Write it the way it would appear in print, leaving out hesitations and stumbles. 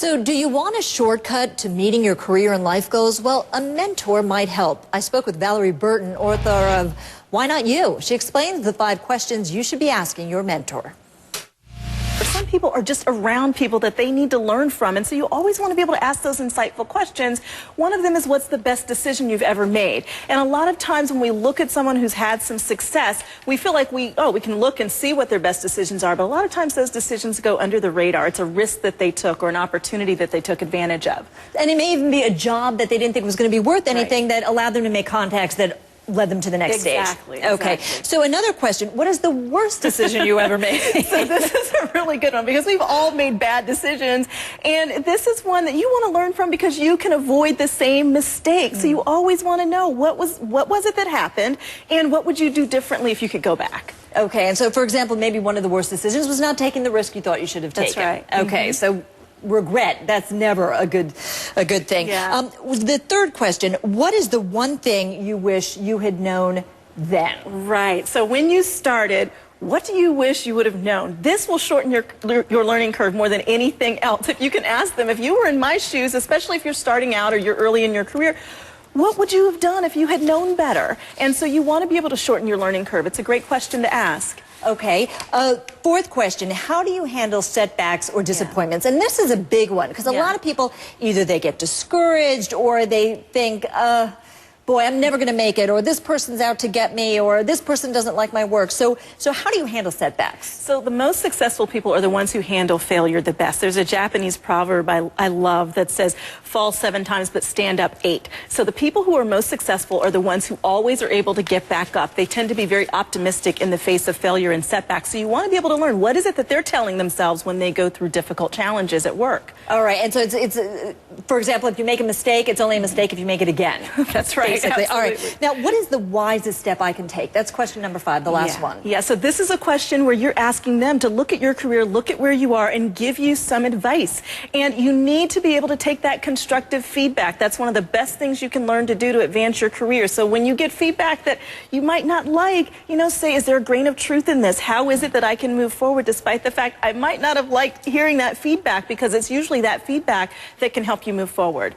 So do you want a shortcut to meeting your career and life goals? Well, a mentor might help. I spoke with Valorie Burton, author of Why Not You? She explains the 5 questions you should be asking your mentor. Some people are just around people that they need to learn from, and so you always want to be able to ask those insightful questions. One of them is, what's the best decision you've ever made? And a lot of times when we look at someone who's had some success, we feel like we can look and see what their best decisions are, but a lot of times those decisions go under the radar. It's a risk that they took or an opportunity that they took advantage of. And it may even be a job that they didn't think was going to be worth anything that allowed them to make contacts that led them to the next stage. Okay. So another question, what is the worst decision you ever made? So this is a really good one, because we've all made bad decisions, and this is one that you want to learn from because you can avoid the same mistake. So you always want to know what was it that happened, and what would you do differently if you could go back. Okay, and so for example, maybe one of the worst decisions was not taking the risk you thought you should have taken. That's right. Okay, so regret, that's never a good thing. Yeah. The third question, what is the one thing you wish you had known then? Right. So when you started, what do you wish you would have known? This will shorten your learning curve more than anything else. If you can ask them, if you were in my shoes, especially if you're starting out or you're early in your career, what would you have done if you had known better? And so you want to be able to shorten your learning curve. It's a great question to ask. Okay. Fourth question, how do you handle setbacks or disappointments? And this is a big one, because a lot of people, either they get discouraged or they think, boy, I'm never going to make it, or this person's out to get me, or this person doesn't like my work. So how do you handle setbacks? So the most successful people are the ones who handle failure the best. There's a Japanese proverb I love that says, fall 7 times but stand up 8. So the people who are most successful are the ones who always are able to get back up. They tend to be very optimistic in the face of failure and setbacks. So you want to be able to learn, what is it that they're telling themselves when they go through difficult challenges at work? All right, and so it's for example, if you make a mistake, it's only a mistake if you make it again. That's right. Basically. All right. Now, what is the wisest step I can take? That's question number 5, the last one. Yeah, so this is a question where you're asking them to look at your career, look at where you are, and give you some advice. And you need to be able to take that constructive feedback. That's one of the best things you can learn to do to advance your career. So when you get feedback that you might not like, say, is there a grain of truth in this? How is it that I can move forward despite the fact I might not have liked hearing that feedback, because it's usually that feedback that can help you move forward.